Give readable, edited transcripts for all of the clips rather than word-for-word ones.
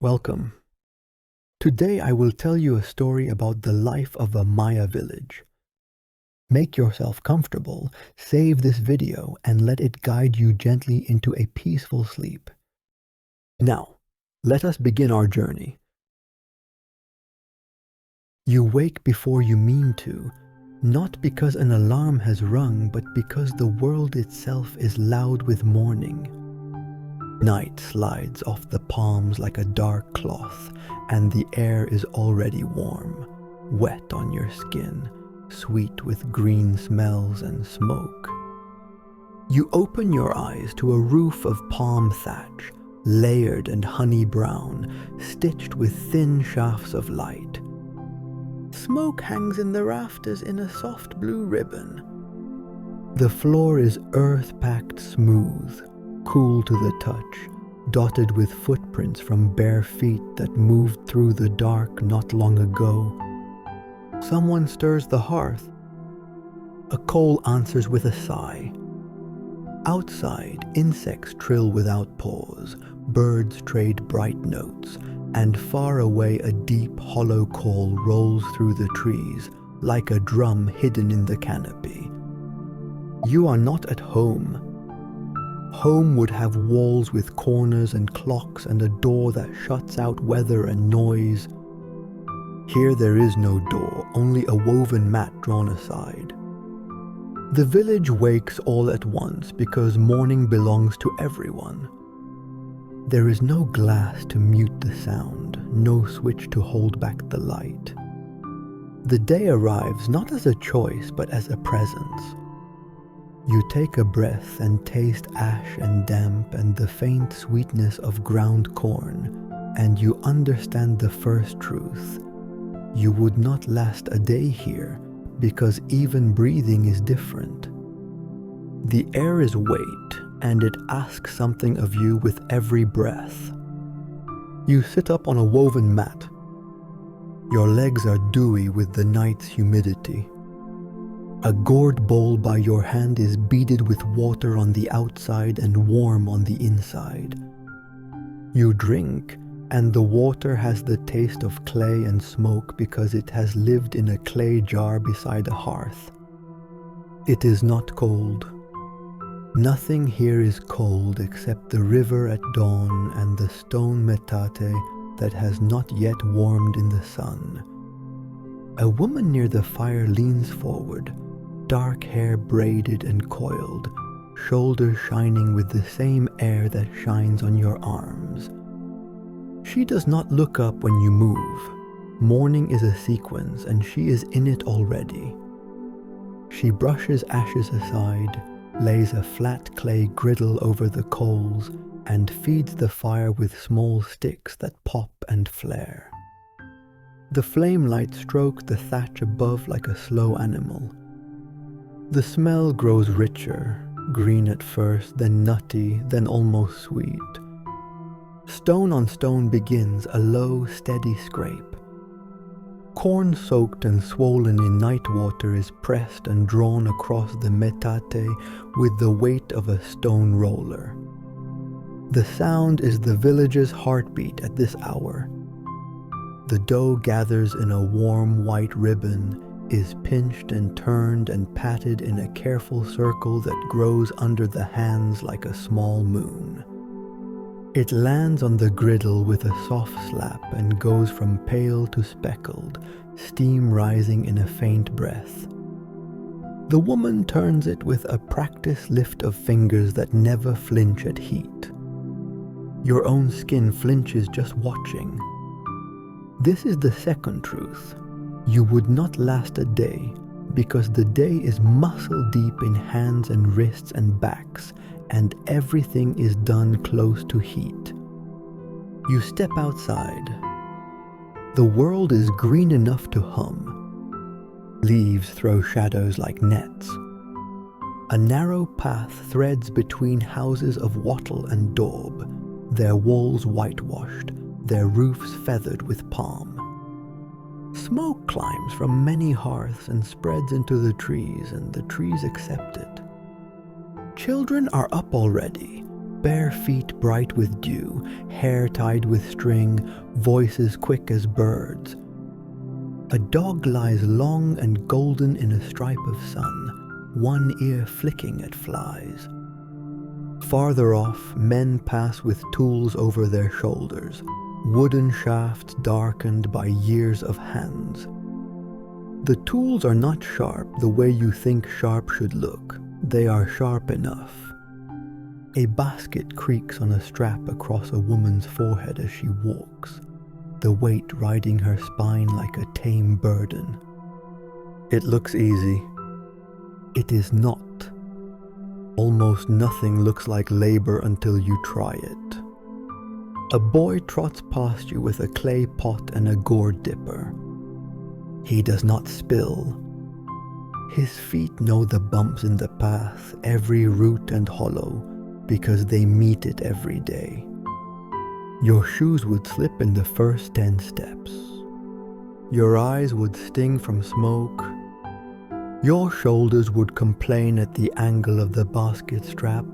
Welcome. Today I will tell you a story about the life of a Maya village. Make yourself comfortable, save this video, and let it guide you gently into a peaceful sleep. Now, let us begin our journey. You wake before you mean to, not because an alarm has rung, but because the world itself is loud with morning. Night slides off the palms like a dark cloth, and the air is already warm, wet on your skin, sweet with green smells and smoke. You open your eyes to a roof of palm thatch, layered and honey brown, stitched with thin shafts of light. Smoke hangs in the rafters in a soft blue ribbon. The floor is earth-packed smooth, cool to the touch, dotted with footprints from bare feet that moved through the dark not long ago. Someone stirs the hearth. A coal answers with a sigh. Outside, insects trill without pause, birds trade bright notes, and far away a deep, hollow call rolls through the trees, like a drum hidden in the canopy. You are not at home. Home would have walls with corners and clocks and a door that shuts out weather and noise. Here there is no door, only a woven mat drawn aside. The village wakes all at once because morning belongs to everyone. There is no glass to mute the sound, no switch to hold back the light. The day arrives not as a choice but as a presence. You take a breath and taste ash and damp and the faint sweetness of ground corn, and you understand the first truth. You would not last a day here, because even breathing is different. The air is weight, and it asks something of you with every breath. You sit up on a woven mat. Your legs are dewy with the night's humidity. A gourd bowl by your hand is beaded with water on the outside and warm on the inside. You drink, and the water has the taste of clay and smoke because it has lived in a clay jar beside a hearth. It is not cold. Nothing here is cold except the river at dawn and the stone metate that has not yet warmed in the sun. A woman near the fire leans forward, dark hair braided and coiled, shoulders shining with the same air that shines on your arms. She does not look up when you move. Morning is a sequence, and she is in it already. She brushes ashes aside, lays a flat clay griddle over the coals, and feeds the fire with small sticks that pop and flare. The flame light strokes the thatch above like a slow animal. The smell grows richer, green at first, then nutty, then almost sweet. Stone on stone begins a low, steady scrape. Corn soaked and swollen in night water is pressed and drawn across the metate with the weight of a stone roller. The sound is the village's heartbeat at this hour. The dough gathers in a warm white ribbon, is pinched and turned and patted in a careful circle that grows under the hands like a small moon. It lands on the griddle with a soft slap and goes from pale to speckled, steam rising in a faint breath. The woman turns it with a practiced lift of fingers that never flinch at heat. Your own skin flinches just watching. This is the second truth. You would not last a day, because the day is muscle deep in hands and wrists and backs, and everything is done close to heat. You step outside. The world is green enough to hum. Leaves throw shadows like nets. A narrow path threads between houses of wattle and daub, their walls whitewashed, their roofs feathered with palm. Smoke climbs from many hearths and spreads into the trees, and the trees accept it. Children are up already. bare feet bright with dew, hair tied with string, voices quick as birds. A dog lies long and golden in a stripe of sun, one ear flicking at flies. Farther off, men pass with tools over their shoulders, wooden shafts darkened by years of hands. The tools are not sharp the way you think sharp should look. They are sharp enough. A basket creaks on a strap across a woman's forehead as she walks, the weight riding her spine like a tame burden. It looks easy. It is not. Almost nothing looks like labor until you try it. A boy trots past you with a clay pot and a gourd dipper. He does not spill. His feet know the bumps in the path, every root and hollow, because they meet it every day. Your shoes would slip in the first 10 steps. Your eyes would sting from smoke. Your shoulders would complain at the angle of the basket strap.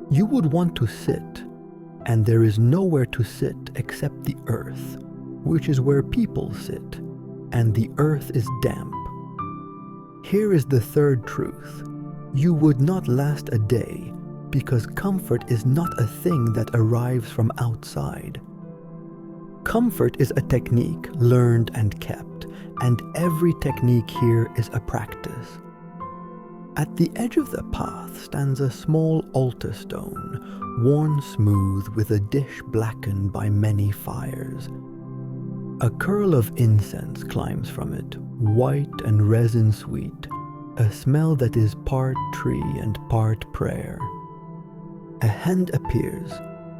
You would want to sit, and there is nowhere to sit except the earth, which is where people sit, and the earth is damp. Here is the third truth. You would not last a day, because comfort is not a thing that arrives from outside. Comfort is a technique learned and kept, and every technique here is a practice. At the edge of the path stands a small altar stone, worn smooth with a dish blackened by many fires. A curl of incense climbs from it, white and resin sweet, a smell that is part tree and part prayer. A hand appears,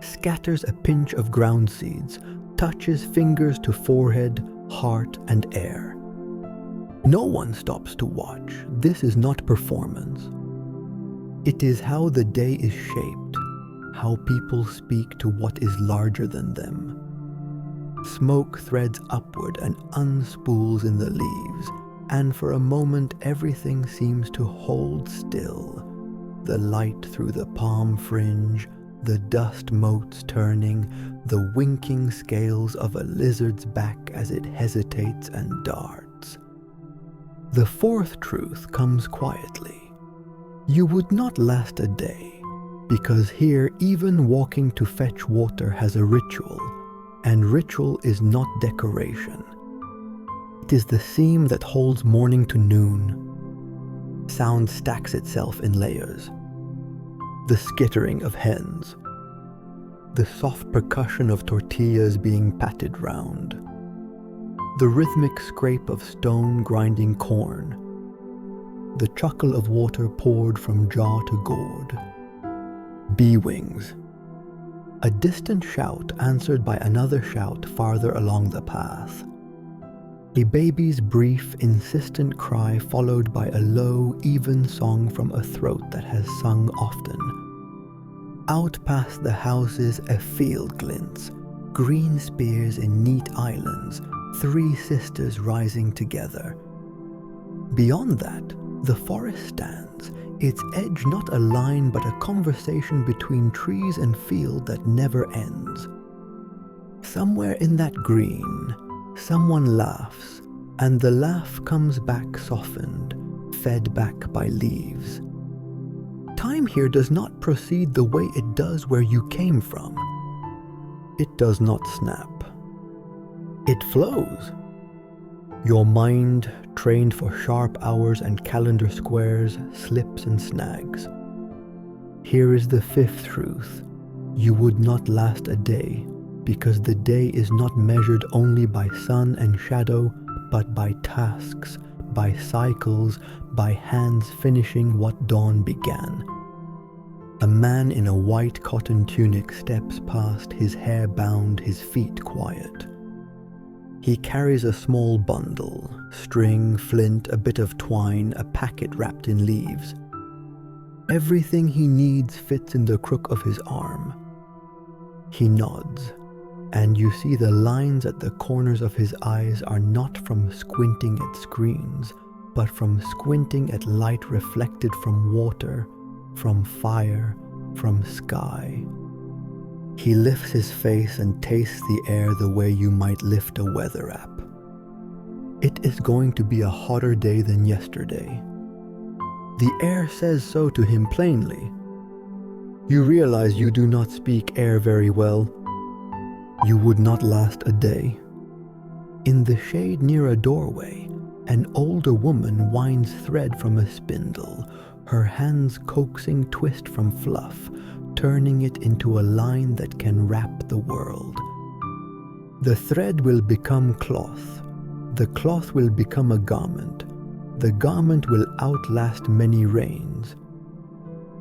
scatters a pinch of ground seeds, touches fingers to forehead, heart, and air. No one stops to watch. This is not performance. It is how the day is shaped, how people speak to what is larger than them. Smoke threads upward and unspools in the leaves, and for a moment everything seems to hold still. The light through the palm fringe, the dust motes turning, the winking scales of a lizard's back as it hesitates and darts. The fourth truth comes quietly. You would not last a day, because here even walking to fetch water has a ritual, and ritual is not decoration. It is the seam that holds morning to noon. Sound stacks itself in layers. The skittering of hens. The soft percussion of tortillas being patted round. The rhythmic scrape of stone grinding corn. The chuckle of water poured from jaw to gourd. Bee wings. A distant shout answered by another shout farther along the path. A baby's brief, insistent cry followed by a low, even song from a throat that has sung often. Out past the houses a field glints, green spears in neat islands, 3 sisters rising together. Beyond that, the forest stands, its edge not a line but a conversation between trees and field that never ends. Somewhere in that green, someone laughs, and the laugh comes back softened, fed back by leaves. Time here does not proceed the way it does where you came from. It does not snap. It flows. Your mind, trained for sharp hours and calendar squares, slips and snags. Here is the 5th truth. You would not last a day, because the day is not measured only by sun and shadow, but by tasks, by cycles, by hands finishing what dawn began. A man in a white cotton tunic steps past, his hair bound, his feet quiet. He carries a small bundle, string, flint, a bit of twine, a packet wrapped in leaves. Everything he needs fits in the crook of his arm. He nods, and you see the lines at the corners of his eyes are not from squinting at screens, but from squinting at light reflected from water, from fire, from sky. He lifts his face and tastes the air the way you might lift a weather app. It is going to be a hotter day than yesterday. The air says so to him plainly. You realize you do not speak air very well. You would not last a day. In the shade near a doorway, an older woman winds thread from a spindle, her hands coaxing twist from fluff, turning it into a line that can wrap the world. The thread will become cloth. The cloth will become a garment. The garment will outlast many rains.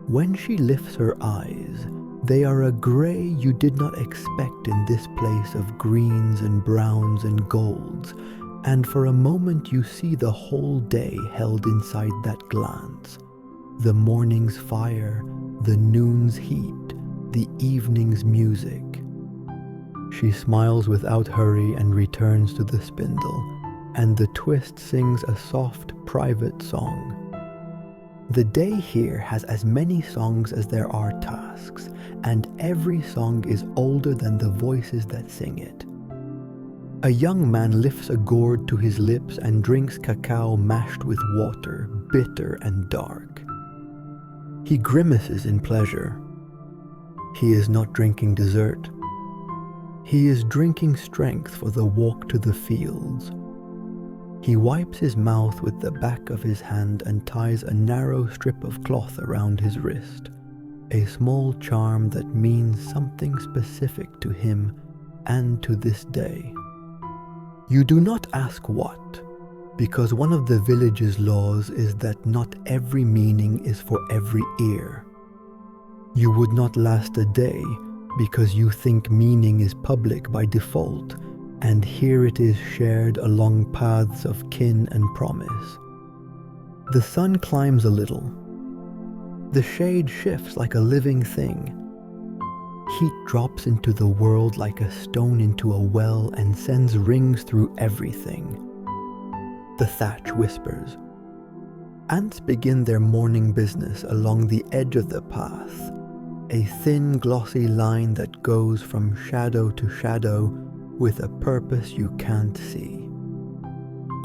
When she lifts her eyes, they are a gray you did not expect in this place of greens and browns and golds, and for a moment you see the whole day held inside that glance. The morning's fire, the noon's heat, the evening's music. She smiles without hurry and returns to the spindle, and the twist sings a soft, private song. The day here has as many songs as there are tasks, and every song is older than the voices that sing it. A young man lifts a gourd to his lips and drinks cacao mashed with water, bitter and dark. He grimaces in pleasure. He is not drinking dessert. He is drinking strength for the walk to the fields. He wipes his mouth with the back of his hand and ties a narrow strip of cloth around his wrist, a small charm that means something specific to him and to this day. You do not ask what, because one of the village's laws is that not every meaning is for every ear. You would not last a day because you think meaning is public by default, and here it is shared along paths of kin and promise. The sun climbs a little. The shade shifts like a living thing. Heat drops into the world like a stone into a well and sends rings through everything. The thatch whispers. Ants begin their morning business along the edge of the path, a thin glossy line that goes from shadow to shadow with a purpose you can't see.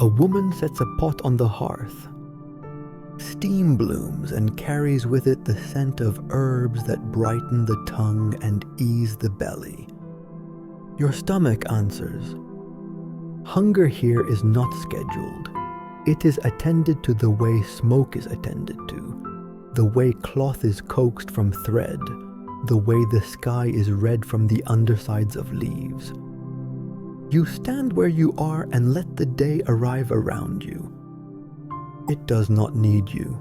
A woman sets a pot on the hearth. Steam blooms and carries with it the scent of herbs that brighten the tongue and ease the belly. Your stomach answers. Hunger here is not scheduled. It is attended to the way smoke is attended to, the way cloth is coaxed from thread, the way the sky is red from the undersides of leaves. You stand where you are and let the day arrive around you. It does not need you.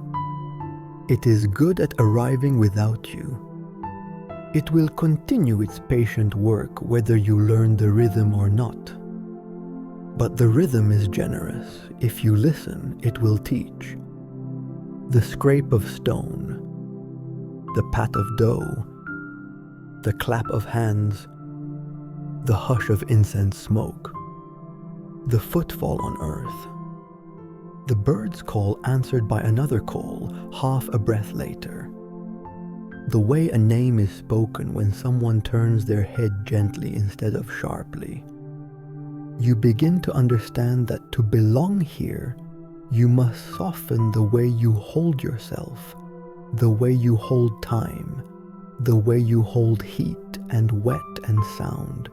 It is good at arriving without you. It will continue its patient work whether you learn the rhythm or not. But the rhythm is generous. If you listen, it will teach. The scrape of stone, the pat of dough, the clap of hands, the hush of incense smoke, the footfall on earth, the bird's call answered by another call half a breath later, the way a name is spoken when someone turns their head gently instead of sharply. You begin to understand that to belong here, you must soften the way you hold yourself, the way you hold time, the way you hold heat and wet and sound.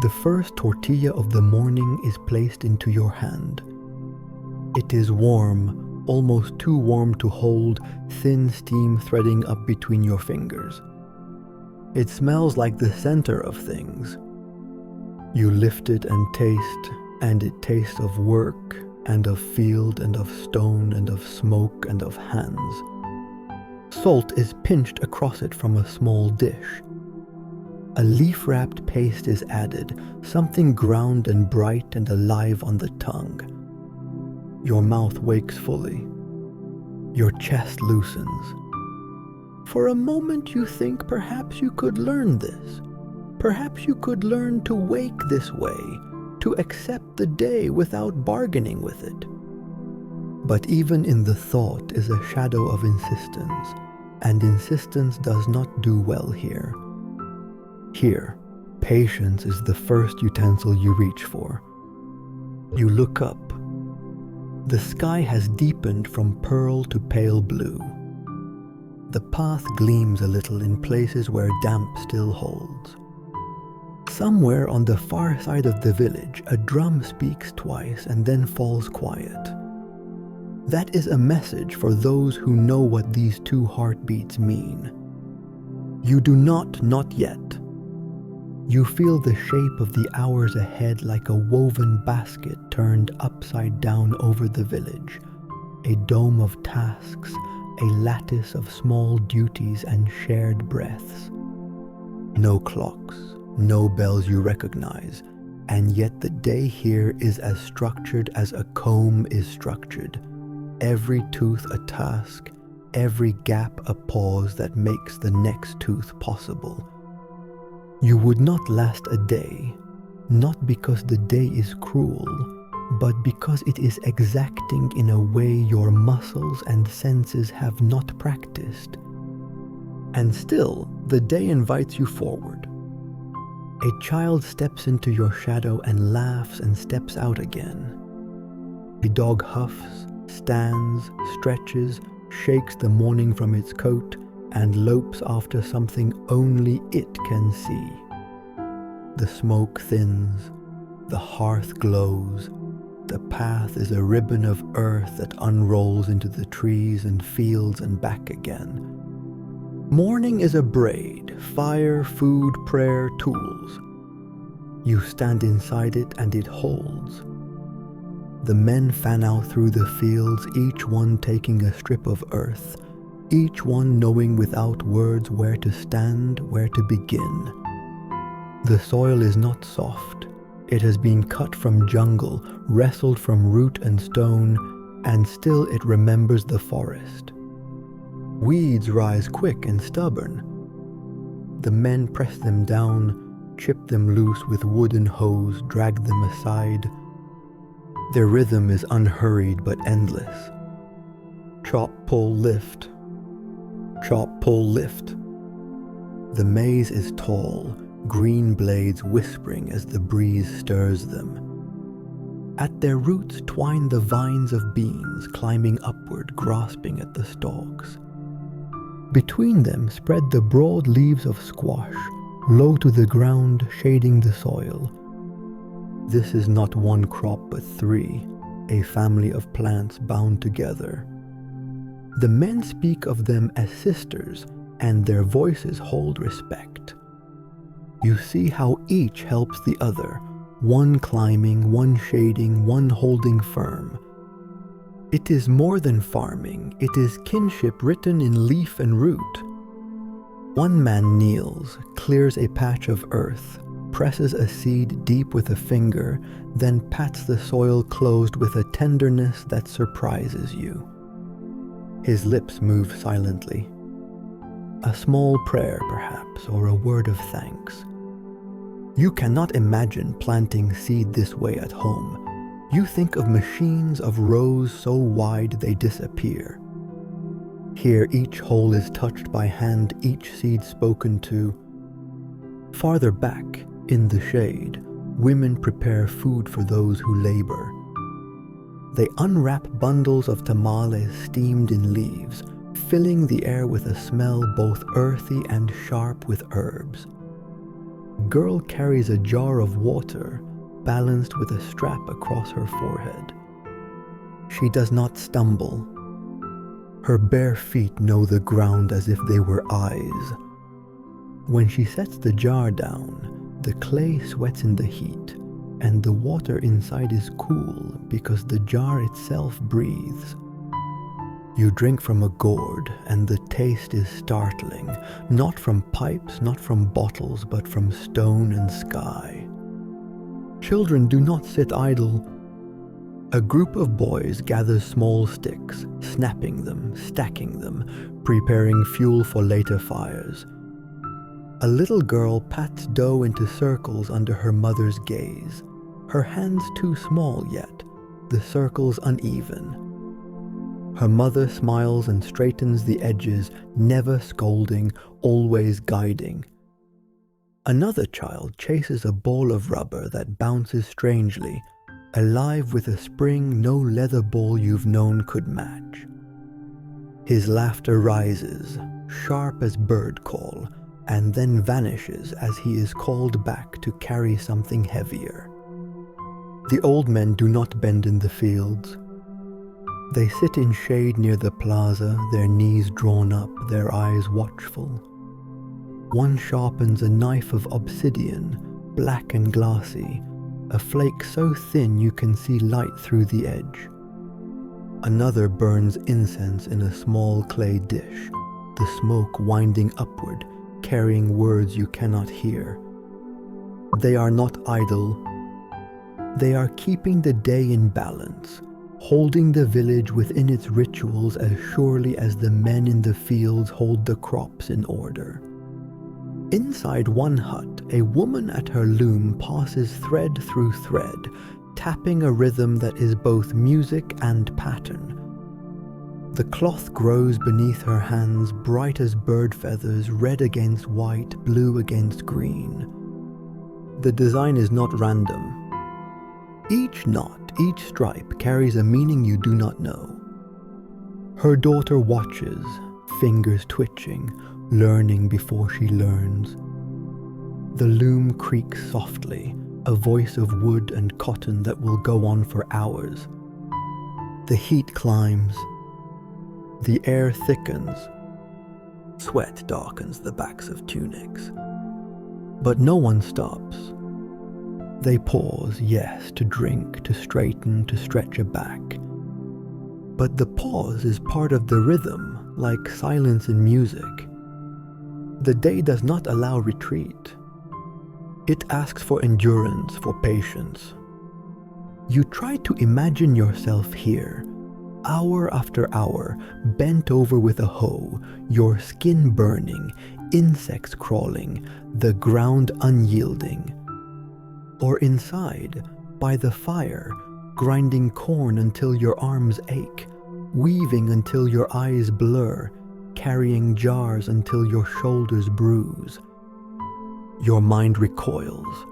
The first tortilla of the morning is placed into your hand. It is warm, almost too warm to hold, thin steam threading up between your fingers. It smells like the center of things. You lift it and taste, and it tastes of work, and of field, and of stone, and of smoke, and of hands. Salt is pinched across it from a small dish. A leaf-wrapped paste is added, something ground and bright and alive on the tongue. Your mouth wakes fully. Your chest loosens. For a moment you think perhaps you could learn this. Perhaps you could learn to wake this way, to accept the day without bargaining with it. But even in the thought is a shadow of insistence, and insistence does not do well here. Here, patience is the first utensil you reach for. You look up. The sky has deepened from pearl to pale blue. The path gleams a little in places where damp still holds. Somewhere on the far side of the village, a drum speaks twice and then falls quiet. That is a message for those who know what these two heartbeats mean. You do not yet. You feel the shape of the hours ahead like a woven basket turned upside down over the village, a dome of tasks, a lattice of small duties and shared breaths. No clocks, no bells you recognize, and yet the day here is as structured as a comb is structured. Every tooth a task, every gap a pause that makes the next tooth possible. You would not last a day, not because the day is cruel, but because it is exacting in a way your muscles and senses have not practiced. And still, the day invites you forward. A child steps into your shadow and laughs and steps out again. A dog huffs, stands, stretches, shakes the morning from its coat, and lopes after something only it can see. The smoke thins, the hearth glows, the path is a ribbon of earth that unrolls into the trees and fields and back again. Morning is a braid, fire, food, prayer, tools. You stand inside it and it holds. The men fan out through the fields, each one taking a strip of earth, each one knowing without words where to stand, where to begin. The soil is not soft. It has been cut from jungle, wrestled from root and stone, and still it remembers the forest. Weeds rise quick and stubborn. The men press them down, chip them loose with wooden hose, drag them aside. Their rhythm is unhurried but endless. Chop, pull, lift. Chop, pull, lift. The maize is tall, green blades whispering as the breeze stirs them. At their roots twine the vines of beans, climbing upward, grasping at the stalks. Between them spread the broad leaves of squash, low to the ground, shading the soil. This is not one crop but three, a family of plants bound together. The men speak of them as sisters, and their voices hold respect. You see how each helps the other, one climbing, one shading, one holding firm. It is more than farming, it is kinship written in leaf and root. One man kneels, clears a patch of earth, presses a seed deep with a finger, then pats the soil closed with a tenderness that surprises you. His lips move silently. A small prayer, perhaps, or a word of thanks. You cannot imagine planting seed this way at home. You think of machines of rows so wide they disappear. Here each hole is touched by hand, each seed spoken to. Farther back, in the shade, women prepare food for those who labor. They unwrap bundles of tamales steamed in leaves, filling the air with a smell both earthy and sharp with herbs. Girl carries a jar of water, balanced with a strap across her forehead. She does not stumble. Her bare feet know the ground as if they were eyes. When she sets the jar down, the clay sweats in the heat, and the water inside is cool because the jar itself breathes. You drink from a gourd, and the taste is startling, not from pipes, not from bottles, but from stone and sky. Children do not sit idle. A group of boys gathers small sticks, snapping them, stacking them, preparing fuel for later fires. A little girl pats dough into circles under her mother's gaze. Her hands too small yet, the circles uneven. Her mother smiles and straightens the edges, never scolding, always guiding. Another child chases a ball of rubber that bounces strangely, alive with a spring no leather ball you've known could match. His laughter rises, sharp as bird call, and then vanishes as he is called back to carry something heavier. The old men do not bend in the fields. They sit in shade near the plaza, their knees drawn up, their eyes watchful. One sharpens a knife of obsidian, black and glassy, a flake so thin you can see light through the edge. Another burns incense in a small clay dish, the smoke winding upward, carrying words you cannot hear. They are not idle. They are keeping the day in balance, holding the village within its rituals as surely as the men in the fields hold the crops in order. Inside one hut, a woman at her loom passes thread through thread, tapping a rhythm that is both music and pattern. The cloth grows beneath her hands, bright as bird feathers, red against white, blue against green. The design is not random. Each knot, each stripe carries a meaning you do not know. Her daughter watches, fingers twitching, learning before she learns. The loom creaks softly, a voice of wood and cotton that will go on for hours. The heat climbs. The air thickens. Sweat darkens the backs of tunics. But no one stops. They pause, yes, to drink, to straighten, to stretch a back. But the pause is part of the rhythm, like silence in music. The day does not allow retreat. It asks for endurance, for patience. You try to imagine yourself here, hour after hour, bent over with a hoe, your skin burning, insects crawling, the ground unyielding. Or inside, by the fire, grinding corn until your arms ache, weaving until your eyes blur, carrying jars until your shoulders bruise. Your mind recoils.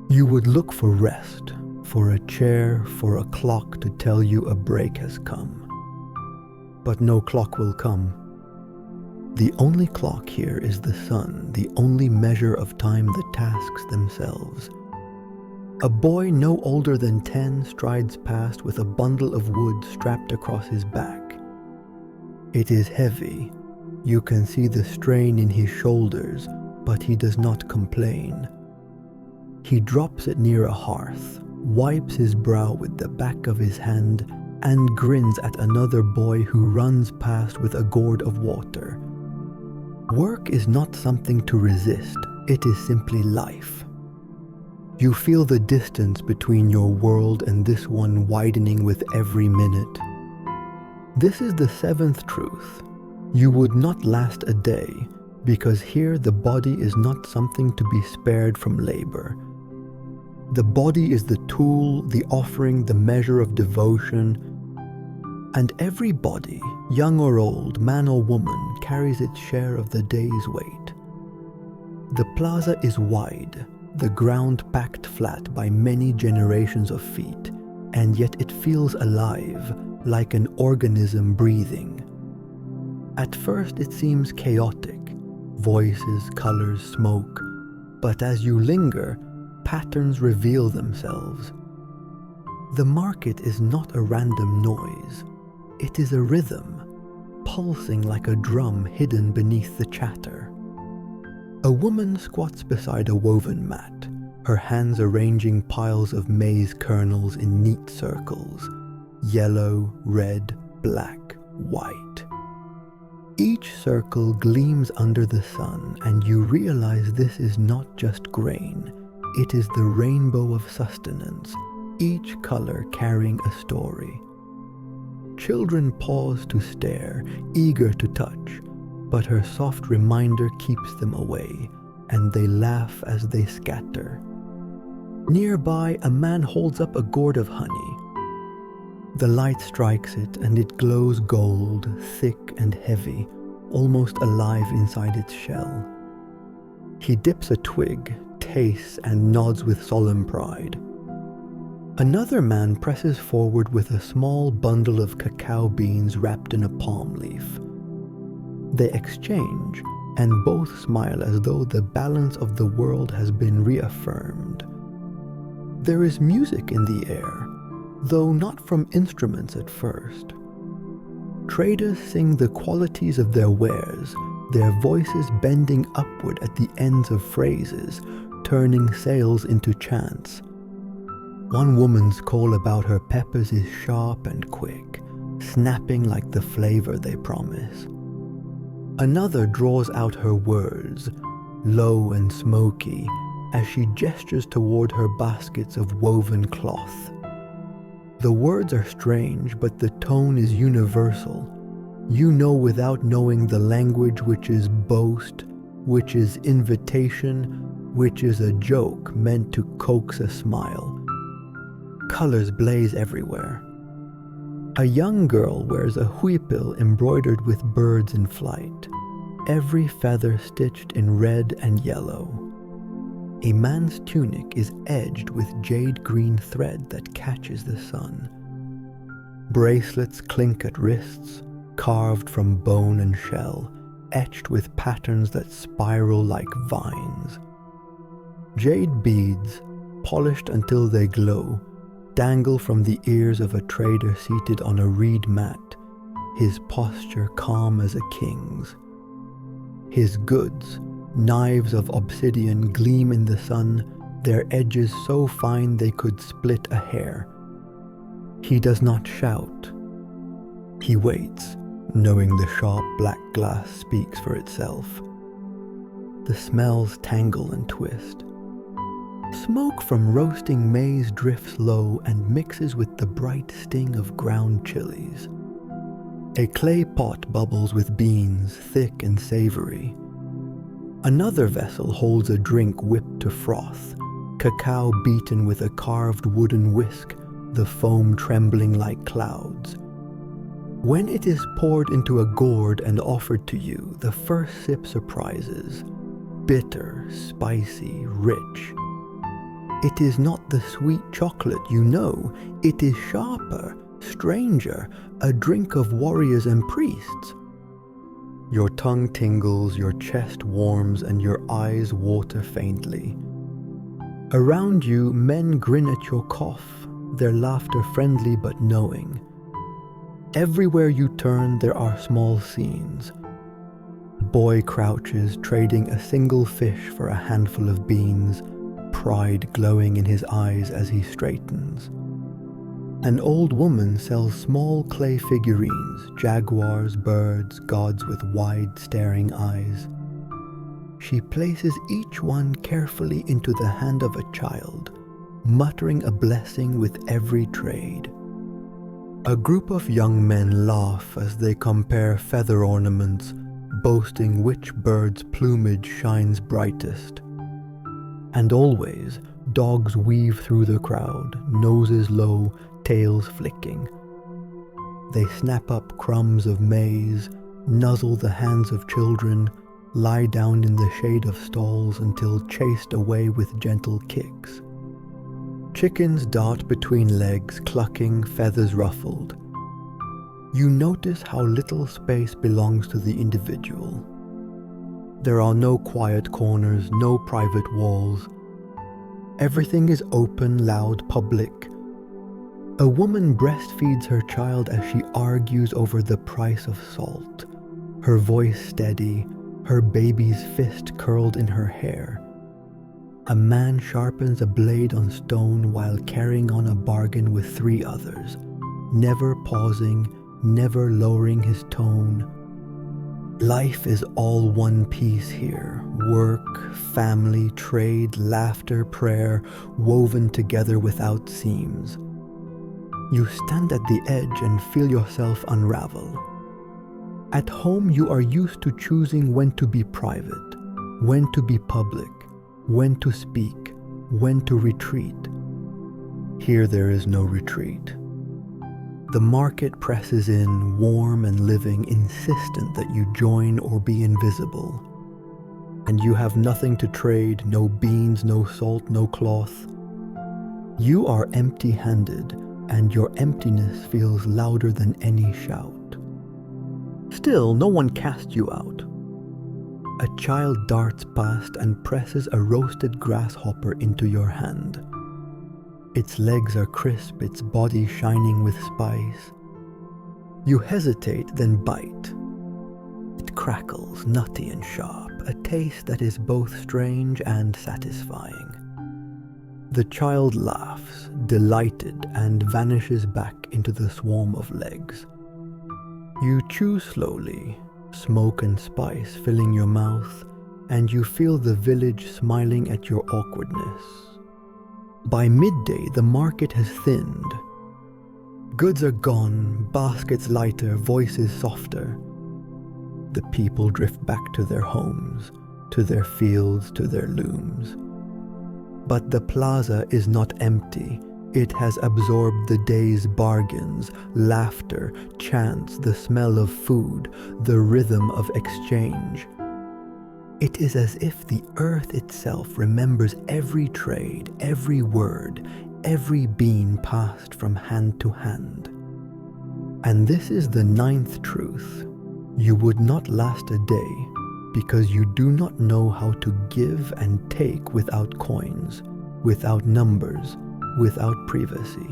You would look for rest, for a chair, for a clock to tell you a break has come. But no clock will come. The only clock here is the sun, the only measure of time the tasks themselves. A boy no older than 10 strides past with a bundle of wood strapped across his back. It is heavy. You can see the strain in his shoulders, but he does not complain. He drops it near a hearth, wipes his brow with the back of his hand, and grins at another boy who runs past with a gourd of water. Work is not something to resist, it is simply life. You feel the distance between your world and this one widening with every minute. This is the 7th truth. You would not last a day, because here the body is not something to be spared from labor. The body is the tool, the offering, the measure of devotion. And every body, young or old, man or woman, carries its share of the day's weight. The plaza is wide, the ground packed flat by many generations of feet, and yet it feels alive, like an organism breathing. At first it seems chaotic, voices, colors, smoke, but as you linger, patterns reveal themselves. The market is not a random noise, it is a rhythm, pulsing like a drum hidden beneath the chatter. A woman squats beside a woven mat, her hands arranging piles of maize kernels in neat circles, yellow, red, black, white. Each circle gleams under the sun, and you realize this is not just grain, it is the rainbow of sustenance, each color carrying a story. Children pause to stare, eager to touch, but her soft reminder keeps them away, and they laugh as they scatter. Nearby, a man holds up a gourd of honey. The light strikes it and it glows gold, thick and heavy, almost alive inside its shell. He dips a twig, tastes, and nods with solemn pride. Another man presses forward with a small bundle of cacao beans wrapped in a palm leaf. They exchange, and both smile as though the balance of the world has been reaffirmed. There is music in the air, though not from instruments at first. Traders sing the qualities of their wares, their voices bending upward at the ends of phrases, turning sales into chants. One woman's call about her peppers is sharp and quick, snapping like the flavor they promise. Another draws out her words, low and smoky, as she gestures toward her baskets of woven cloth. The words are strange, but the tone is universal. You know without knowing the language which is boast, which is invitation, which is a joke meant to coax a smile. Colors blaze everywhere. A young girl wears a huipil embroidered with birds in flight, every feather stitched in red and yellow. A man's tunic is edged with jade green thread that catches the sun. Bracelets clink at wrists, carved from bone and shell, etched with patterns that spiral like vines. Jade beads, polished until they glow, dangle from the ears of a trader seated on a reed mat, his posture calm as a king's. His goods, knives of obsidian, gleam in the sun, their edges so fine they could split a hair. He does not shout. He waits, knowing the sharp black glass speaks for itself. The smells tangle and twist. Smoke from roasting maize drifts low and mixes with the bright sting of ground chilies. A clay pot bubbles with beans, thick and savory. Another vessel holds a drink whipped to froth, cacao beaten with a carved wooden whisk, the foam trembling like clouds. When it is poured into a gourd and offered to you, the first sip surprises. Bitter, spicy, rich. It is not the sweet chocolate you know, it is sharper, stranger, a drink of warriors and priests. Your tongue tingles, your chest warms, and your eyes water faintly. Around you, men grin at your cough, their laughter friendly but knowing. Everywhere you turn, there are small scenes. Boy crouches, trading a single fish for a handful of beans, pride glowing in his eyes as he straightens. An old woman sells small clay figurines, jaguars, birds, gods with wide staring eyes. She places each one carefully into the hand of a child, muttering a blessing with every trade. A group of young men laugh as they compare feather ornaments, boasting which bird's plumage shines brightest. And always, dogs weave through the crowd, noses low, tails flicking. They snap up crumbs of maize, nuzzle the hands of children, lie down in the shade of stalls until chased away with gentle kicks. Chickens dart between legs, clucking, feathers ruffled. You notice how little space belongs to the individual. There are no quiet corners, no private walls. Everything is open, loud, public. A woman breastfeeds her child as she argues over the price of salt, her voice steady, her baby's fist curled in her hair. A man sharpens a blade on stone while carrying on a bargain with 3 others, never pausing, never lowering his tone. Life is all one piece here. Work, family, trade, laughter, prayer, woven together without seams. You stand at the edge and feel yourself unravel. At home, you are used to choosing when to be private, when to be public, when to speak, when to retreat. Here there is no retreat. The market presses in, warm and living, insistent that you join or be invisible. And you have nothing to trade, no beans, no salt, no cloth. You are empty-handed, and your emptiness feels louder than any shout. Still, no one casts you out. A child darts past and presses a roasted grasshopper into your hand. Its legs are crisp, its body shining with spice. You hesitate, then bite. It crackles, nutty and sharp, a taste that is both strange and satisfying. The child laughs, delighted, and vanishes back into the swarm of legs. You chew slowly, smoke and spice filling your mouth, and you feel the village smiling at your awkwardness. By midday, the market has thinned. Goods are gone, baskets lighter, voices softer. The people drift back to their homes, to their fields, to their looms. But the plaza is not empty. It has absorbed the day's bargains, laughter, chants, the smell of food, the rhythm of exchange. It is as if the earth itself remembers every trade, every word, every bean passed from hand to hand. And this is the ninth truth. You would not last a day because you do not know how to give and take without coins, without numbers, without privacy.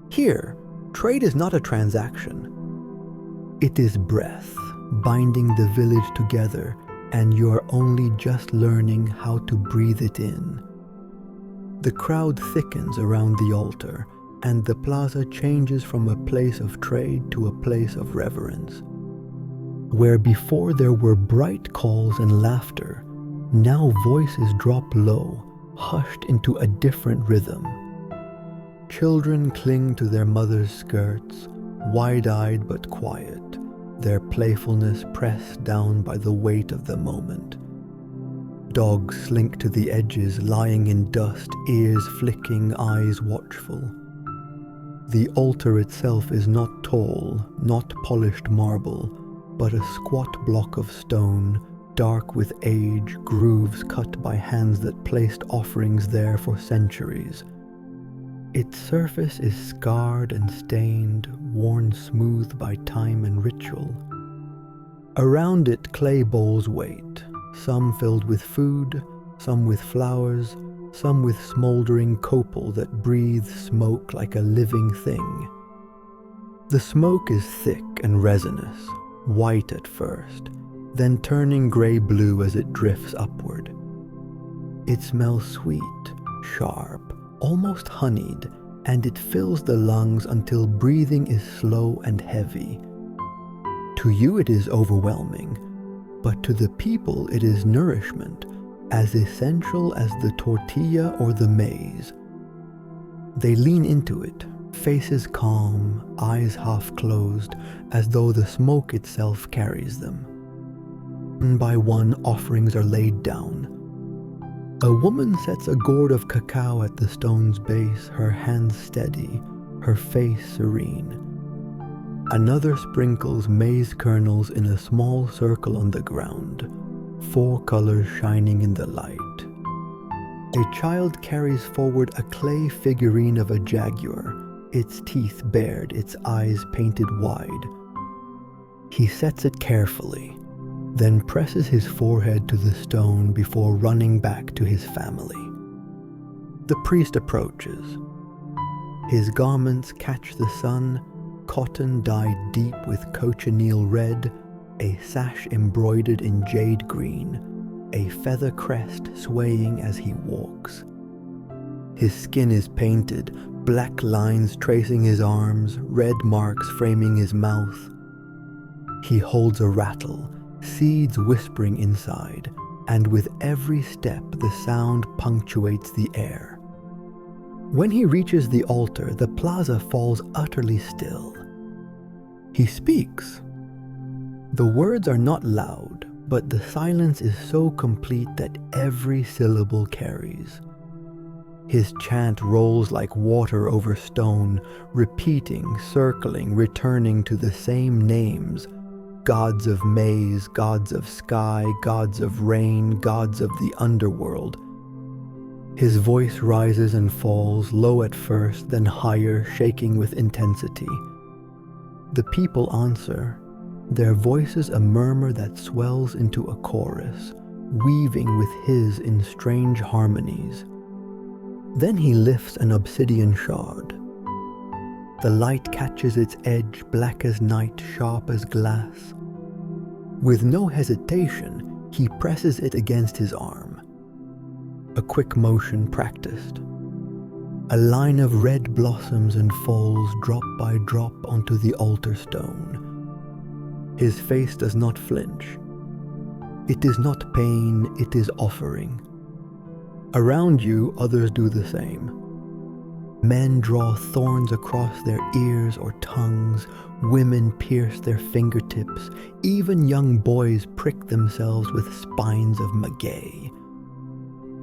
Here, trade is not a transaction. It is breath, binding the village together, and you are only just learning how to breathe it in. The crowd thickens around the altar, and the plaza changes from a place of trade to a place of reverence. Where before there were bright calls and laughter, now voices drop low, hushed into a different rhythm. Children cling to their mothers' skirts, wide-eyed but quiet, their playfulness pressed down by the weight of the moment. Dogs slink to the edges, lying in dust, ears flicking, eyes watchful. The altar itself is not tall, not polished marble, but a squat block of stone, dark with age, grooves cut by hands that placed offerings there for centuries. Its surface is scarred and stained, worn smooth by time and ritual. Around it, clay bowls wait, some filled with food, some with flowers, some with smoldering copal that breathes smoke like a living thing. The smoke is thick and resinous, white at first, then turning gray-blue as it drifts upward. It smells sweet, sharp, almost honeyed, and it fills the lungs until breathing is slow and heavy. To you it is overwhelming, but to the people it is nourishment, as essential as the tortilla or the maize. They lean into it, faces calm, eyes half closed, as though the smoke itself carries them. One by one, offerings are laid down. A woman sets a gourd of cacao at the stone's base, her hands steady, her face serene. Another sprinkles maize kernels in a small circle on the ground, 4 colors shining in the light. A child carries forward a clay figurine of a jaguar, its teeth bared, its eyes painted wide. He sets it carefully, then presses his forehead to the stone before running back to his family. The priest approaches. His garments catch the sun, cotton dyed deep with cochineal red, a sash embroidered in jade green, a feather crest swaying as he walks. His skin is painted, black lines tracing his arms, red marks framing his mouth. He holds a rattle, seeds whispering inside, and with every step the sound punctuates the air. When he reaches the altar, the plaza falls utterly still. He speaks. The words are not loud, but the silence is so complete that every syllable carries. His chant rolls like water over stone, repeating, circling, returning to the same names: gods of maize, gods of sky, gods of rain, gods of the underworld. His voice rises and falls, low at first, then higher, shaking with intensity. The people answer, their voices a murmur that swells into a chorus, weaving with his in strange harmonies. Then he lifts an obsidian shard. The light catches its edge, black as night, sharp as glass. With no hesitation, he presses it against his arm. A quick motion practiced. A line of red blossoms and falls drop by drop onto the altar stone. His face does not flinch. It is not pain, it is offering. Around you, others do the same. Men draw thorns across their ears or tongues, women pierce their fingertips, even young boys prick themselves with spines of maguey.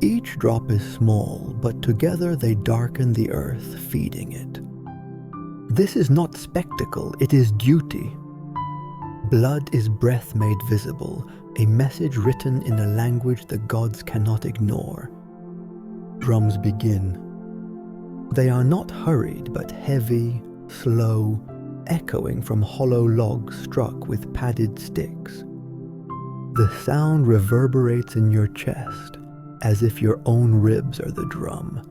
Each drop is small, but together they darken the earth, feeding it. This is not spectacle, it is duty. Blood is breath made visible, a message written in a language the gods cannot ignore. Drums begin. They are not hurried, but heavy, slow, echoing from hollow logs struck with padded sticks. The sound reverberates in your chest, as if your own ribs are the drum.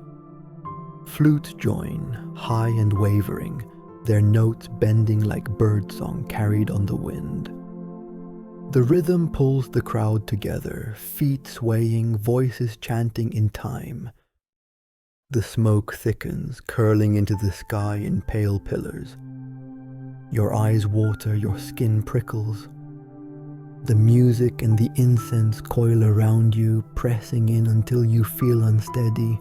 Flutes join, high and wavering, their notes bending like birdsong carried on the wind. The rhythm pulls the crowd together, feet swaying, voices chanting in time. The smoke thickens, curling into the sky in pale pillars. Your eyes water, your skin prickles. The music and the incense coil around you, pressing in until you feel unsteady.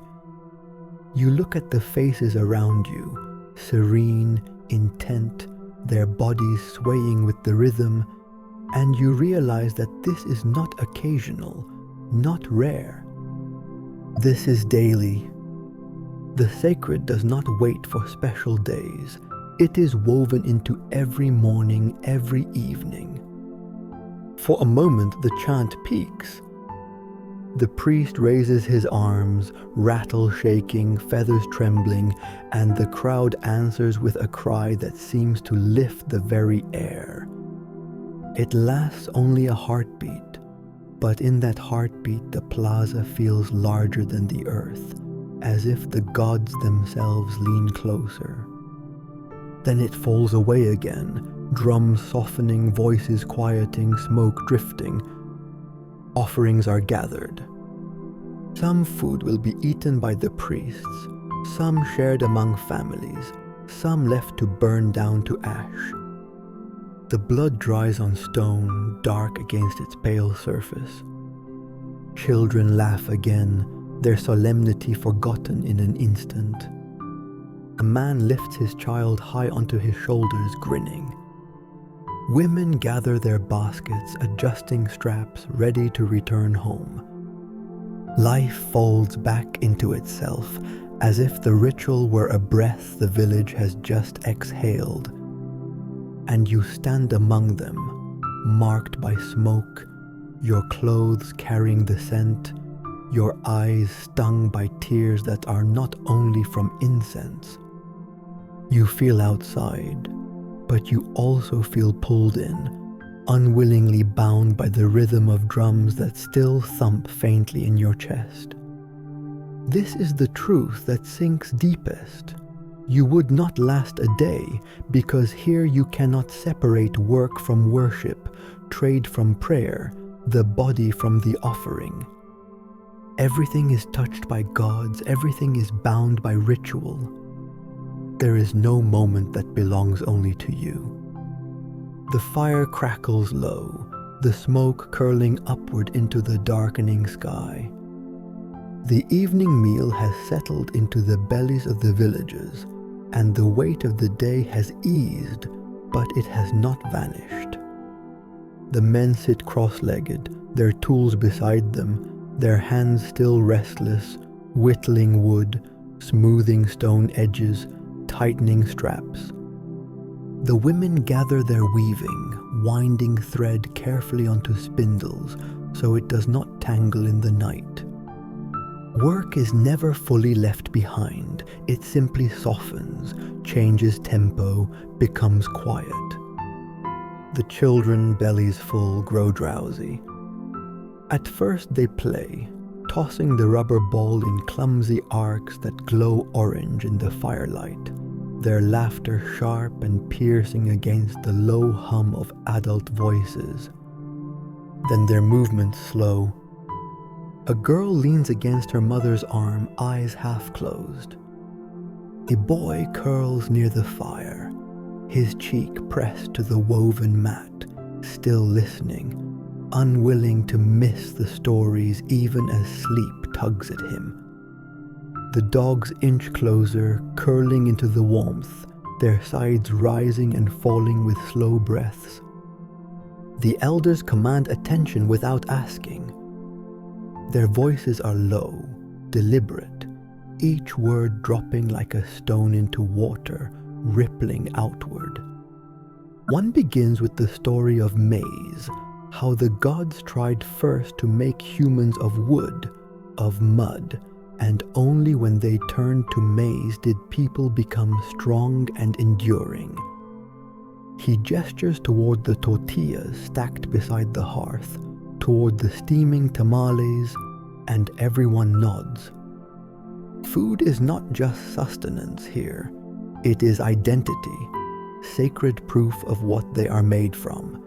You look at the faces around you, serene, intent, their bodies swaying with the rhythm, and you realize that this is not occasional, not rare. This is daily. The sacred does not wait for special days. It is woven into every morning, every evening. For a moment, the chant peaks. The priest raises his arms, rattle shaking, feathers trembling, and the crowd answers with a cry that seems to lift the very air. It lasts only a heartbeat, but in that heartbeat the plaza feels larger than the earth, as if the gods themselves lean closer. Then it falls away again, drums softening, voices quieting, smoke drifting. Offerings are gathered. Some food will be eaten by the priests, some shared among families, some left to burn down to ash. The blood dries on stone, dark against its pale surface. Children laugh again, their solemnity forgotten in an instant. A man lifts his child high onto his shoulders, grinning. Women gather their baskets, adjusting straps, ready to return home. Life folds back into itself, as if the ritual were a breath the village has just exhaled. And you stand among them, marked by smoke, your clothes carrying the scent, your eyes stung by tears that are not only from incense. You feel outside, but you also feel pulled in, unwillingly bound by the rhythm of drums that still thump faintly in your chest. This is the truth that sinks deepest. You would not last a day, because here you cannot separate work from worship, trade from prayer, the body from the offering. Everything is touched by gods, everything is bound by ritual. There is no moment that belongs only to you. The fire crackles low, the smoke curling upward into the darkening sky. The evening meal has settled into the bellies of the villagers, and the weight of the day has eased, but it has not vanished. The men sit cross-legged, their tools beside them, their hands still restless, whittling wood, smoothing stone edges, tightening straps. The women gather their weaving, winding thread carefully onto spindles so it does not tangle in the night. Work is never fully left behind. It simply softens, changes tempo, becomes quiet. The children, bellies full, grow drowsy. At first they play, tossing the rubber ball in clumsy arcs that glow orange in the firelight, their laughter sharp and piercing against the low hum of adult voices. Then their movements slow. A girl leans against her mother's arm, eyes half closed. A boy curls near the fire, his cheek pressed to the woven mat, still listening, unwilling to miss the stories even as sleep tugs at him. The dogs inch closer, curling into the warmth, their sides rising and falling with slow breaths. The elders command attention without asking. Their voices are low, deliberate, each word dropping like a stone into water, rippling outward. One begins with the story of maize, how the gods tried first to make humans of wood, of mud, and only when they turned to maize did people become strong and enduring. He gestures toward the tortillas stacked beside the hearth, toward the steaming tamales, and everyone nods. Food is not just sustenance here. It is identity, sacred proof of what they are made from.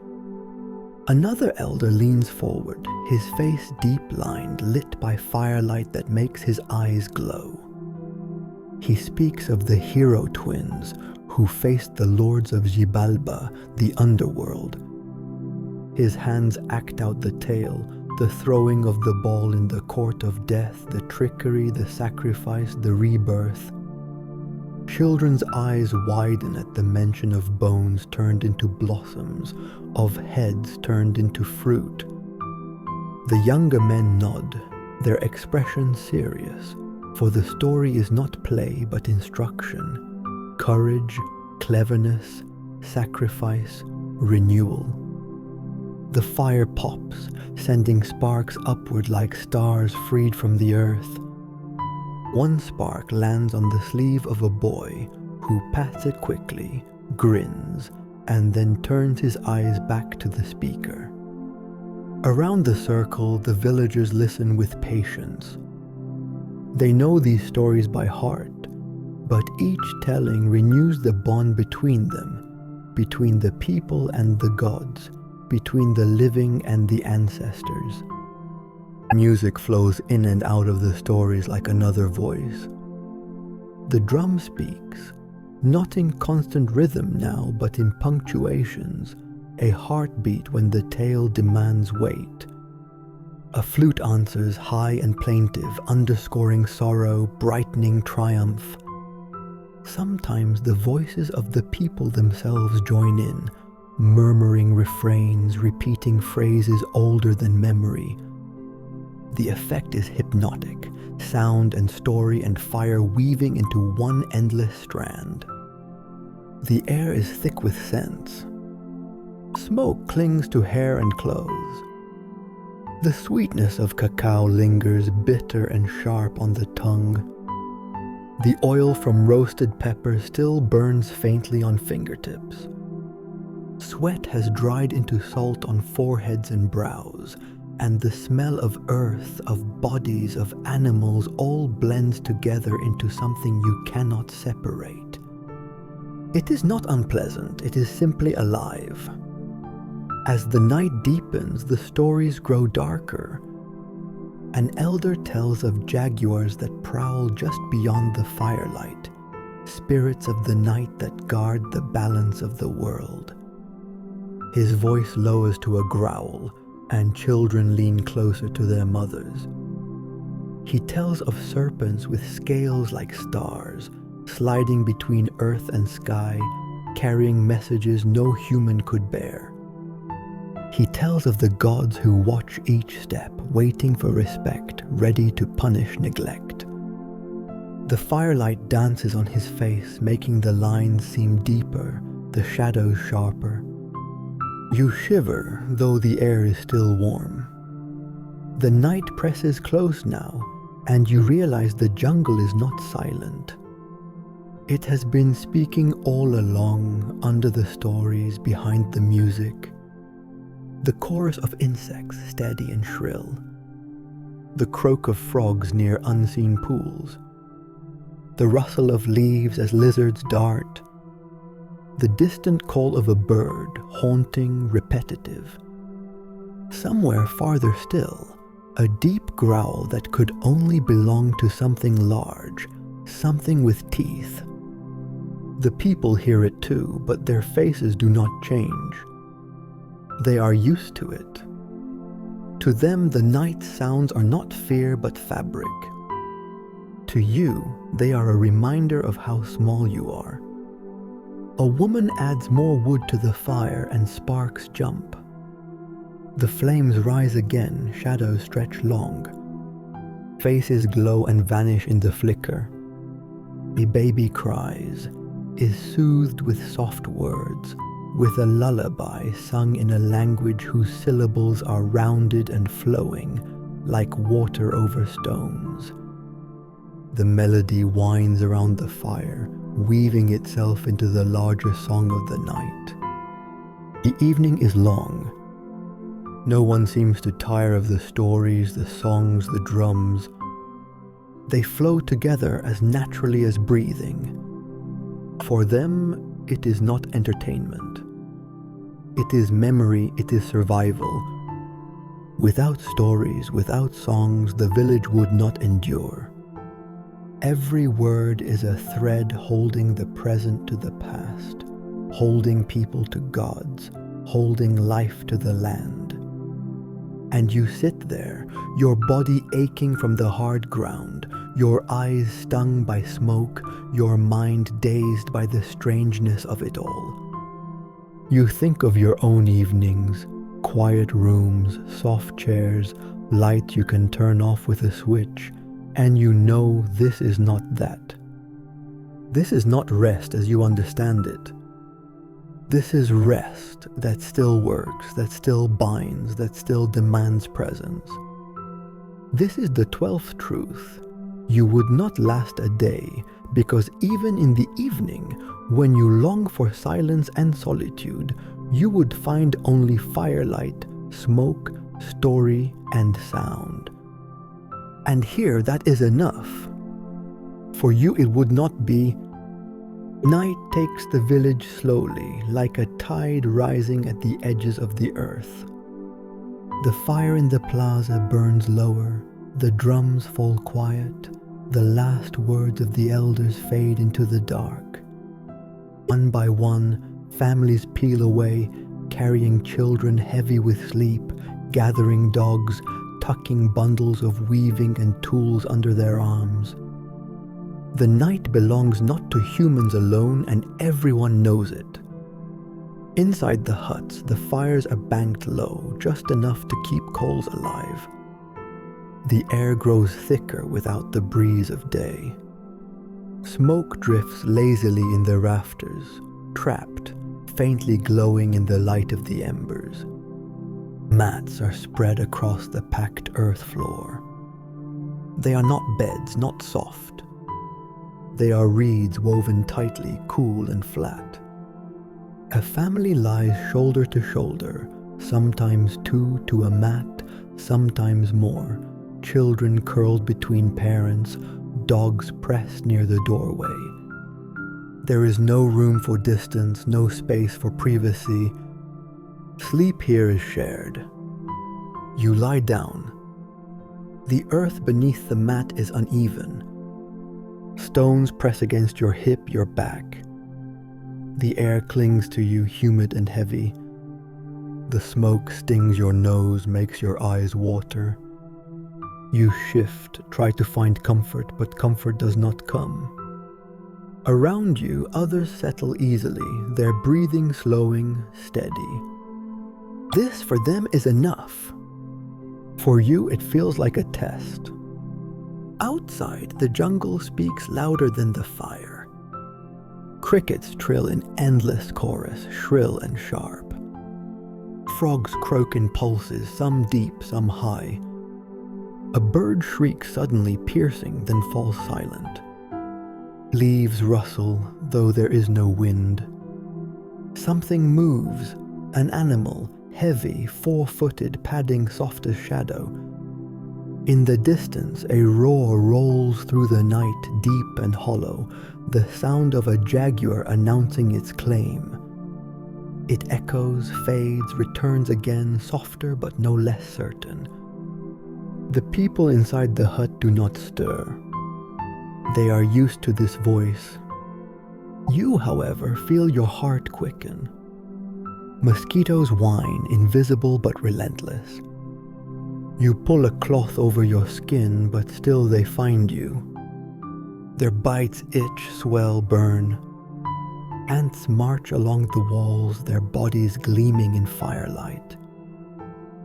Another elder leans forward, his face deep-lined, lit by firelight that makes his eyes glow. He speaks of the hero twins who faced the lords of Xibalba, the underworld. His hands act out the tale, the throwing of the ball in the court of death, the trickery, the sacrifice, the rebirth. Children's eyes widen at the mention of bones turned into blossoms, of heads turned into fruit. The younger men nod, their expression serious, for the story is not play but instruction, courage, cleverness, sacrifice, renewal. The fire pops, sending sparks upward like stars freed from the earth. One spark lands on the sleeve of a boy who pats it quickly, grins, and then turns his eyes back to the speaker. Around the circle, the villagers listen with patience. They know these stories by heart, but each telling renews the bond between them, between the people and the gods, between the living and the ancestors. Music flows in and out of the stories like another voice. The drum speaks, not in constant rhythm now, but in punctuations, a heartbeat when the tale demands weight. A flute answers high and plaintive, underscoring sorrow, brightening triumph. Sometimes the voices of the people themselves join in, murmuring refrains, repeating phrases older than memory. The effect is hypnotic, sound and story and fire weaving into one endless strand. The air is thick with scents. Smoke clings to hair and clothes. The sweetness of cacao lingers bitter and sharp on the tongue. The oil from roasted pepper still burns faintly on fingertips. Sweat has dried into salt on foreheads and brows, and the smell of earth, of bodies, of animals all blends together into something you cannot separate. It is not unpleasant, it is simply alive. As the night deepens, the stories grow darker. An elder tells of jaguars that prowl just beyond the firelight, spirits of the night that guard the balance of the world. His voice lowers to a growl, and children lean closer to their mothers. He tells of serpents with scales like stars, sliding between earth and sky, carrying messages no human could bear. He tells of the gods who watch each step, waiting for respect, ready to punish neglect. The firelight dances on his face, making the lines seem deeper, the shadows sharper. You shiver, though the air is still warm. The night presses close now, and you realize the jungle is not silent. It has been speaking all along, under the stories, behind the music. The chorus of insects, steady and shrill. The croak of frogs near unseen pools. The rustle of leaves as lizards dart. The distant call of a bird, haunting, repetitive. Somewhere farther still, a deep growl that could only belong to something large, something with teeth. The people hear it too, but their faces do not change. They are used to it. To them, the night sounds are not fear but fabric. To you, they are a reminder of how small you are. A woman adds more wood to the fire and sparks jump. The flames rise again, shadows stretch long. Faces glow and vanish in the flicker. A baby cries, is soothed with soft words, with a lullaby sung in a language whose syllables are rounded and flowing, like water over stones. The melody winds around the fire, weaving itself into the larger song of the night. The evening is long. No one seems to tire of the stories, the songs, the drums. They flow together as naturally as breathing. For them, it is not entertainment. It is memory, it is survival. Without stories, without songs, the village would not endure. Every word is a thread holding the present to the past, holding people to gods, holding life to the land. And you sit there, your body aching from the hard ground, your eyes stung by smoke, your mind dazed by the strangeness of it all. You think of your own evenings, quiet rooms, soft chairs, light you can turn off with a switch, and you know this is not that. This is not rest as you understand it. This is rest that still works, that still binds, that still demands presence. This is the 12th truth. You would not last a day, because even in the evening, when you long for silence and solitude, you would find only firelight, smoke, story, and sound. And here that is enough. For you it would not be. Night takes the village slowly, like a tide rising at the edges of the earth. The fire in the plaza burns lower, the drums fall quiet, the last words of the elders fade into the dark. One by one, families peel away, carrying children heavy with sleep, gathering dogs, tucking bundles of weaving and tools under their arms. The night belongs not to humans alone, and everyone knows it. Inside the huts, the fires are banked low, just enough to keep coals alive. The air grows thicker without the breeze of day. Smoke drifts lazily in the rafters, trapped, faintly glowing in the light of the embers. Mats are spread across the packed earth floor. They are not beds, not soft. They are reeds woven tightly, cool and flat. A family lies shoulder to shoulder, sometimes two to a mat, sometimes more, children curled between parents, dogs pressed near the doorway. There is no room for distance, no space for privacy. Sleep here is shared. You lie down. The earth beneath the mat is uneven. Stones press against your hip, your back. The air clings to you, humid and heavy. The smoke stings your nose, makes your eyes water. You shift, try to find comfort, but comfort does not come. Around you, others settle easily, their breathing slowing, steady. This for them is enough. For you, it feels like a test. Outside, the jungle speaks louder than the fire. Crickets trill in endless chorus, shrill and sharp. Frogs croak in pulses, some deep, some high. A bird shrieks suddenly, piercing, then falls silent. Leaves rustle, though there is no wind. Something moves, an animal, heavy, four-footed, padding softest shadow. In the distance, a roar rolls through the night, deep and hollow, the sound of a jaguar announcing its claim. It echoes, fades, returns again, softer but no less certain. The people inside the hut do not stir. They are used to this voice. You, however, feel your heart quicken. Mosquitoes whine, invisible but relentless. You pull a cloth over your skin, but still they find you. Their bites itch, swell, burn. Ants march along the walls, their bodies gleaming in firelight.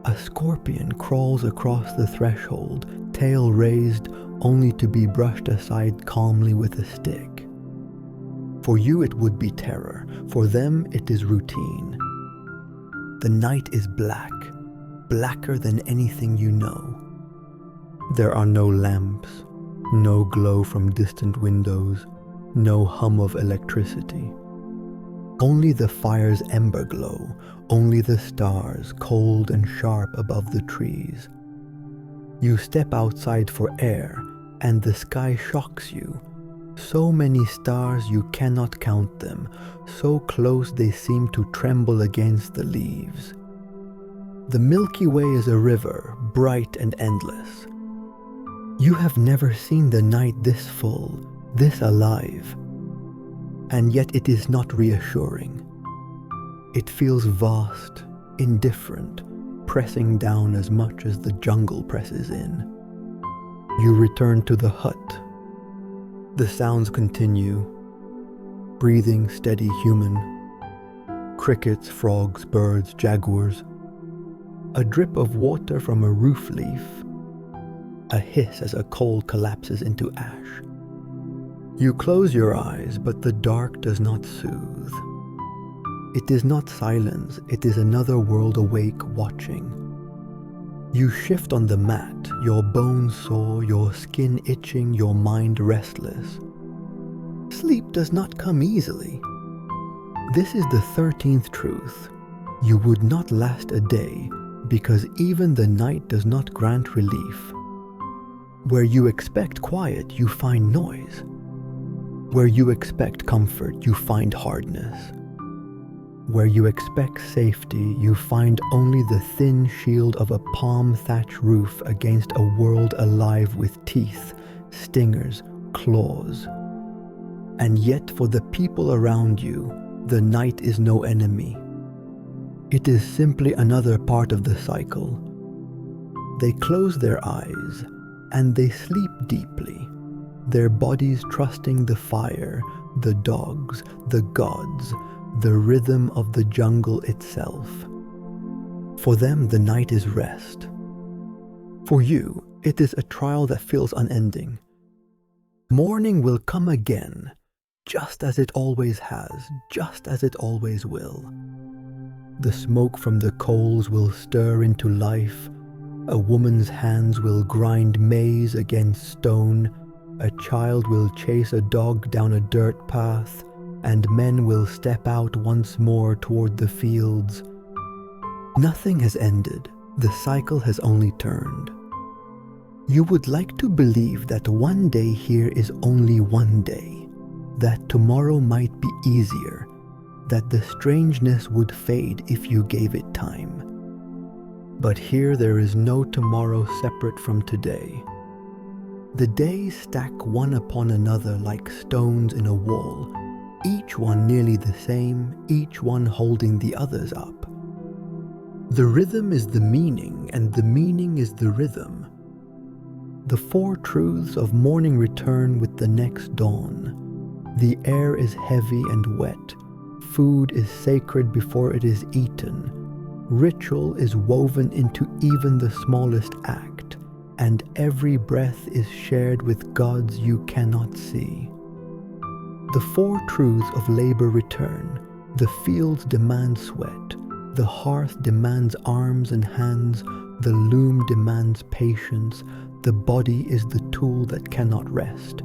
A scorpion crawls across the threshold, tail raised, only to be brushed aside calmly with a stick. For you it would be terror, for them it is routine. The night is black, blacker than anything you know. There are no lamps, no glow from distant windows, no hum of electricity. Only the fire's ember glow, only the stars, cold and sharp above the trees. You step outside for air, and the sky shocks you. So many stars you cannot count them, so close they seem to tremble against the leaves. The Milky Way is a river, bright and endless. You have never seen the night this full, this alive. And yet it is not reassuring. It feels vast, indifferent, pressing down as much as the jungle presses in. You return to the hut. The sounds continue. Breathing, steady, human. Crickets, frogs, birds, jaguars. A drip of water from a roof leaf. A hiss as a coal collapses into ash. You close your eyes, but the dark does not soothe. It is not silence, it is another world awake, watching. You shift on the mat, your bones sore, your skin itching, your mind restless. Sleep does not come easily. This is the 13th truth. You would not last a day, because even the night does not grant relief. Where you expect quiet, you find noise. Where you expect comfort, you find hardness. Where you expect safety, you find only the thin shield of a palm-thatched roof against a world alive with teeth, stingers, claws. And yet for the people around you, the night is no enemy. It is simply another part of the cycle. They close their eyes, and they sleep deeply. Their bodies trusting the fire, the dogs, the gods, the rhythm of the jungle itself. For them, the night is rest. For you, it is a trial that feels unending. Morning will come again, just as it always has, just as it always will. The smoke from the coals will stir into life. A woman's hands will grind maize against stone. A child will chase a dog down a dirt path, and men will step out once more toward the fields. Nothing has ended, the cycle has only turned. You would like to believe that one day here is only one day, that tomorrow might be easier, that the strangeness would fade if you gave it time. But here there is no tomorrow separate from today. The days stack one upon another like stones in a wall, each one nearly the same, each one holding the others up. The rhythm is the meaning, and the meaning is the rhythm. The four truths of morning return with the next dawn. The air is heavy and wet. Food is sacred before it is eaten. Ritual is woven into even the smallest act. and every breath is shared with gods you cannot see. The four truths of labor return. The fields demand sweat, the hearth demands arms and hands, the loom demands patience, the body is the tool that cannot rest.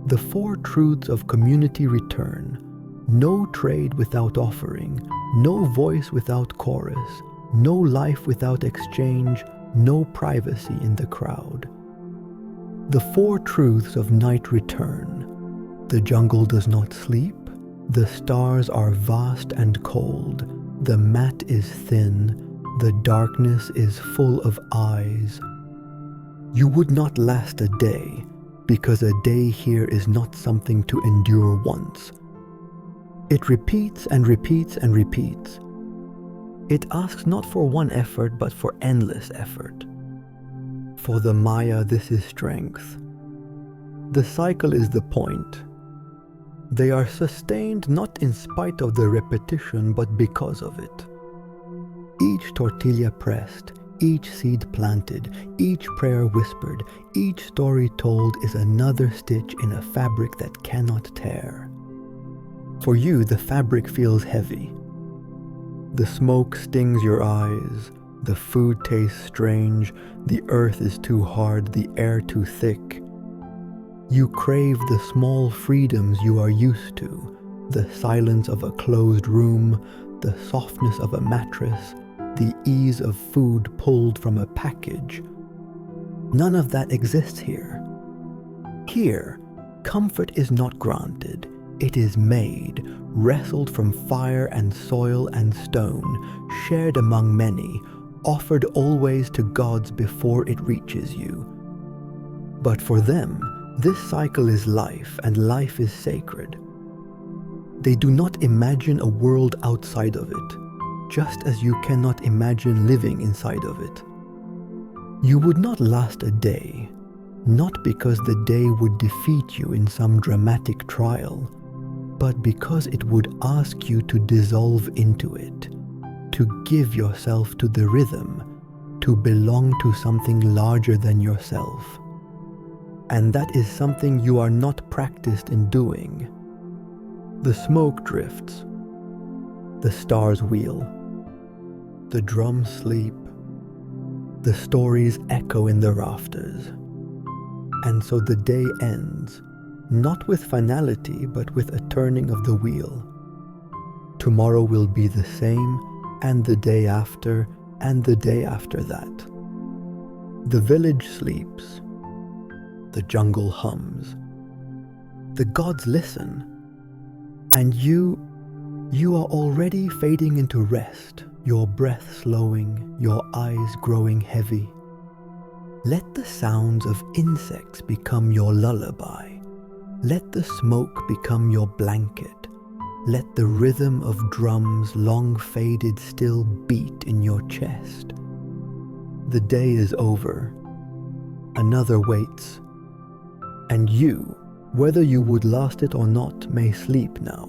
The four truths of community return. No trade without offering, no voice without chorus, no life without exchange, no privacy in the crowd. The four truths of night return. The jungle does not sleep, the stars are vast and cold, the mat is thin, the darkness is full of eyes. You would not last a day, because a day here is not something to endure once. It repeats and repeats and repeats. It asks not for one effort, but for endless effort. For the Maya, this is strength. The cycle is the point. They are sustained not in spite of the repetition, but because of it. Each tortilla pressed, each seed planted, each prayer whispered, each story told is another stitch in a fabric that cannot tear. For you, the fabric feels heavy. The smoke stings your eyes, the food tastes strange, the earth is too hard, the air too thick. You crave the small freedoms you are used to, the silence of a closed room, the softness of a mattress, the ease of food pulled from a package. None of that exists here. Here, comfort is not granted. It is made, wrestled from fire and soil and stone, shared among many, offered always to gods before it reaches you. But for them, this cycle is life, and life is sacred. They do not imagine a world outside of it, just as you cannot imagine living inside of it. You would not last a day, not because the day would defeat you in some dramatic trial, but because it would ask you to dissolve into it, to give yourself to the rhythm, to belong to something larger than yourself. And that is something you are not practiced in doing. The smoke drifts, the stars wheel, the drums sleep, the stories echo in the rafters. And so the day ends, not with finality, but with a turning of the wheel. Tomorrow will be the same, and the day after, and the day after that. The village sleeps. The jungle hums. The gods listen. And you are already fading into rest, your breath slowing, your eyes growing heavy. Let the sounds of insects become your lullaby. Let the smoke become your blanket. Let the rhythm of drums long faded still beat in your chest. The day is over. Another waits. And you, whether you would last it or not, may sleep now.